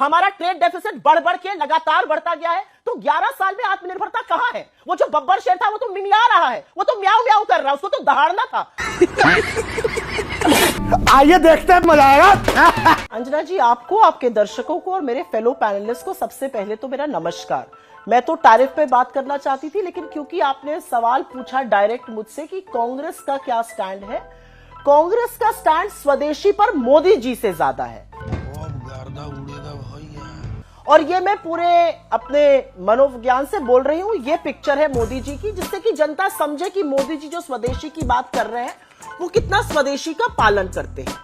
हमारा trade deficit बढ़ बढ़ के लगातार बढ़ता गया है। तो 11 साल में आत्मनिर्भरता कहां है? वो जो बब्बर शेर था वो तो मिमिया रहा है, वो तो म्याऊ म्याऊ कर रहा है, उसको तो दहाड़ना था। आइए देखते हैं, मजा आएगा। अंजना जी, आपको, आपके दर्शकों को और मेरे फेलो पैनलिस्ट को सबसे पहले तो मेरा नमस्कार। मैं तो टैरिफ पे बात करना चाहती थी, लेकिन क्योंकि आपने सवाल पूछा डायरेक्ट मुझसे कि कांग्रेस का क्या स्टैंड है, कांग्रेस का स्टैंड स्वदेशी पर मोदी जी से ज्यादा है। और ये मैं पूरे अपने मनोविज्ञान से बोल रही हूं। ये पिक्चर है मोदी जी की, जिससे कि जनता समझे कि मोदी जी जो स्वदेशी की बात कर रहे हैं वो कितना स्वदेशी का पालन करते हैं।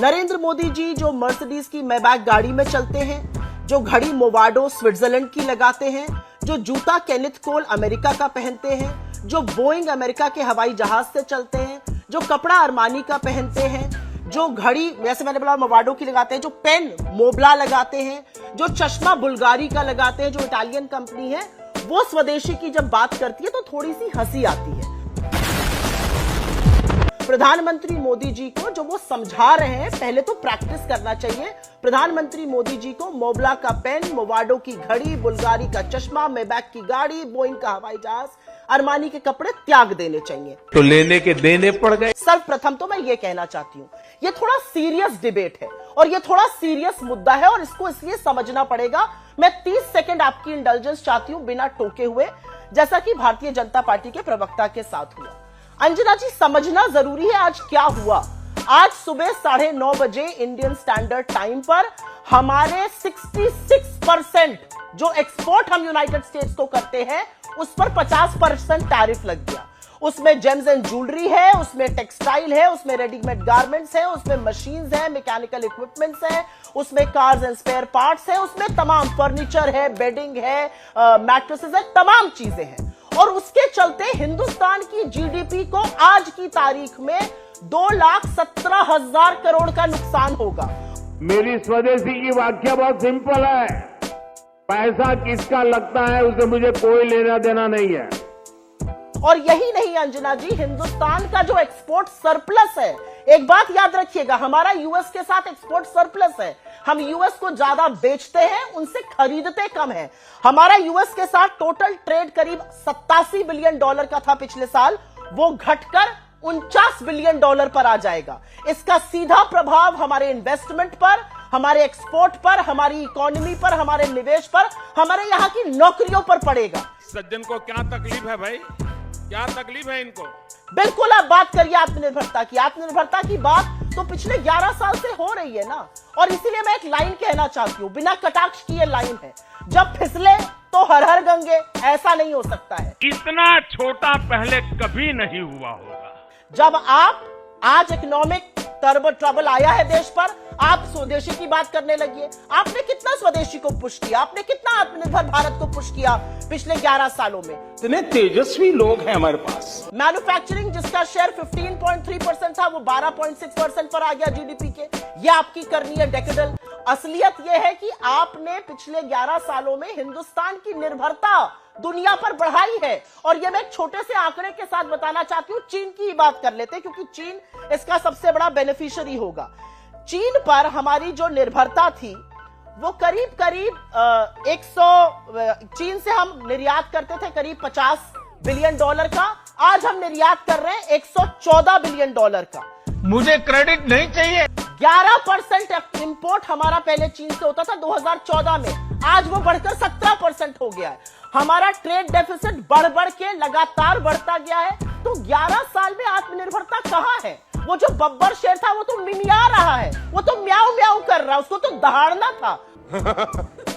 नरेंद्र मोदी जी जो मर्सिडीज की मैबैक गाड़ी में चलते हैं, जो घड़ी मोवाडो स्विट्जरलैंड की लगाते हैं, जो जूता केनिथ कोल अमेरिका का पहनते हैं, जो बोइंग अमेरिका के हवाई जहाज से चलते हैं, जो कपड़ा अरमानी का पहनते हैं, जो घड़ी जैसे मैंने बोला मोवाडो की लगाते हैं, जो पेन मोबला लगाते हैं, जो चश्मा बुल्गारी का लगाते हैं, जो इटालियन कंपनी है, वो स्वदेशी की जब बात करती है तो थोड़ी सी हंसी आती है। प्रधानमंत्री मोदी जी को जो वो समझा रहे हैं, पहले तो प्रैक्टिस करना चाहिए। प्रधानमंत्री मोदी जी को मोबला का पेन, मोवाडो की घड़ी, बुल्गारी का चश्मा, मेबैक की गाड़ी, बोइंग का हवाई जहाज, अरमानी के कपड़े त्याग देने चाहिए। तो लेने के देने पड़ गए। सर्वप्रथम तो मैं ये कहना चाहती हूँ, ये थोड़ा सीरियस डिबेट है और ये थोड़ा सीरियस मुद्दा है और इसको इसलिए समझना पड़ेगा। मैं 30 सेकंड आपकी इंडल्जेंस चाहती हूँ बिना टोके हुए, जैसा कि भारतीय जनता पार्टी के प्रवक्ता के साथ हुआ। अंजना जी, समझना जरूरी है आज क्या हुआ। आज सुबह 9:30 बजे इंडियन स्टैंडर्ड टाइम पर हमारे 66% जो एक्सपोर्ट हम यूनाइटेड स्टेट्स को करते हैं उस पर 50% टैरिफ लग गया। उसमें जेम्स एंड ज्वेलरी है, उसमें टेक्सटाइल है, उसमें रेडीमेड गारमेंट्स है, उसमें मशीन्स है, मैकेनिकल इक्विपमेंट्स है, उसमें कार्स एंड स्पेयर पार्ट्स है, उसमें तमाम फर्नीचर है, बेडिंग है, मैट्रेसेस है, तमाम चीजें हैं। और उसके चलते हिंदुस्तान की जीडीपी को आज की तारीख में 2,17,000 करोड़ का नुकसान होगा। मेरी स्वदेशी की व्याख्या बहुत सिंपल है, पैसा किसका लगता है उससे मुझे कोई लेना देना नहीं है। और यही नहीं अंजना जी, हिंदुस्तान का जो एक्सपोर्ट सरप्लस है, एक बात याद रखिएगा, हमारा यूएस के साथ एक्सपोर्ट सरप्लस है। हम यूएस को ज्यादा बेचते हैं, उनसे खरीदते कम है। हमारा यूएस के साथ टोटल ट्रेड करीब $87 बिलियन का था पिछले साल, वो घटकर $49 बिलियन पर आ जाएगा। इसका सीधा प्रभाव हमारे इन्वेस्टमेंट पर, हमारे एक्सपोर्ट पर, हमारी इकोनॉमी पर, हमारे निवेश पर, हमारे यहाँ की नौकरियों पर पड़ेगा। सज्जन को क्या तकलीफ है भाई, क्या तकलीफ है इनको? बिल्कुल, आप बात करिए आत्मनिर्भरता की। आत्मनिर्भरता की बात तो पिछले 11 साल से हो रही है ना। और इसीलिए मैं एक लाइन कहना चाहती हूँ, बिना कटाक्ष की ये लाइन है, जब फिसले तो हर हर गंगे, ऐसा नहीं हो सकता है। इतना छोटा पहले कभी नहीं हुआ होगा। जब आप आज इकोनॉमिक ट्रबल आया है देश पर, आप स्वदेशी की बात करने लगी है। आपने कितना स्वदेशी को पुश किया, आपने कितना आत्मनिर्भर भारत को पुश किया पिछले 11 सालों में? इतने तेजस्वी लोग हैं हमारे पास। मैन्युफैक्चरिंग जिसका शेयर 15.3% था, वो 12.6% पर आ गया जीडीपी के। ये आपकी करनी है डेकेडल। असलियत यह है कि आपने पिछले 11 सालों में हिंदुस्तान की निर्भरता दुनिया पर बढ़ाई है। और ये मैं एक छोटे से आंकड़े के साथ बताना चाहती हूं। चीन की बात कर लेते हैं, क्योंकि चीन इसका सबसे बड़ा बेनिफिशियरी होगा। चीन पर हमारी जो निर्भरता थी वो करीब चीन से हम निर्यात करते थे करीब $50 बिलियन का। आज हम निर्यात कर रहे हैं $114 बिलियन का। मुझे क्रेडिट नहीं चाहिए। 11% इंपोर्ट हमारा पहले चीन से होता था 2014 में, आज वो बढ़कर 17% हो गया है। हमारा ट्रेड डेफिसिट बढ़ बढ़ के लगातार बढ़ता गया है। तो 11 साल में आत्मनिर्भरता कहां है? वो जो बब्बर शेर था वो तो मिमिया रहा है, वो तो म्याऊ म्याऊ कर रहा है, उसको तो दहाड़ना था।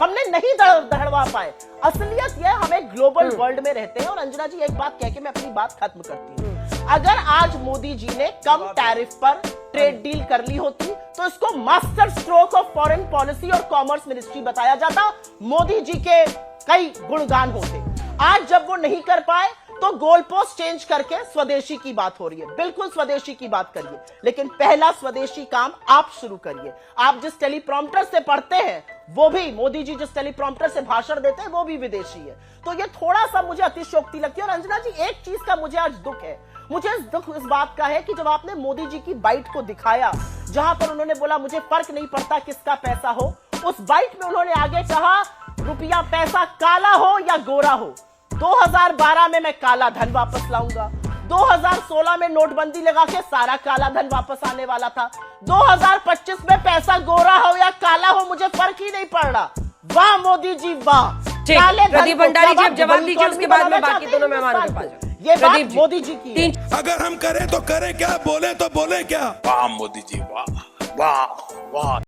हमने नहीं दहड़वा पाए। असलियत यह, हमें ग्लोबल वर्ल्ड में रहते हैं। और अंजना जी, एक बात कह के मैं अपनी बात खत्म करती हूँ। अगर आज मोदी जी ने कम टैरिफ पर ट्रेड डील कर ली होती तो इसको master stroke of foreign policy और कॉमर्स मिनिस्ट्री बताया जाता, मोदी जी के कई गुणगान होते। आज जब वो नहीं कर पाए तो गोल पोस्ट चेंज करके स्वदेशी की बात हो रही है। बिल्कुल स्वदेशी की बात करिए, लेकिन पहला स्वदेशी काम आप शुरू करिए। आप जिस टेलीप्रॉम्प्टर से पढ़ते हैं वो भी, मोदी जी जिस टेलीप्रॉम्प्टर से भाषण देते हैं वो भी विदेशी है। तो ये थोड़ा सा मुझे अतिशयोक्ति लगती है। और अंजना जी, एक चीज का मुझे आज दुख है। मुझे दुख इस बात का है कि जब आपने मोदी जी की बाइट को दिखाया, जहां पर उन्होंने बोला मुझे फर्क नहीं पड़ता किसका पैसा हो, उस बाइट में उन्होंने आगे कहा, रुपया पैसा काला हो या गोरा हो, 2012 में मैं काला धन वापस लाऊंगा, 2016 में नोटबंदी लगा के सारा काला धन वापस आने वाला था, 2025 में पैसा गोरा हो या काला हो मुझे फर्क ही नहीं पड़ रहा। वाह मोदी जी वाह। काले धन प्रदीप को भंडारी जी क्या अब जवाब दीजिए, इकोनॉमी उसके बाद में बनाना बाकी चाहते हैं दोनों मेहमानों के हिंदुस्तान पास को? ये प्रदीप बात जी। मोदी जी की है। अगर हम करें तो करें क्या, बोले तो बोले क्या। वाह मोदी जी वाह वाह वाह।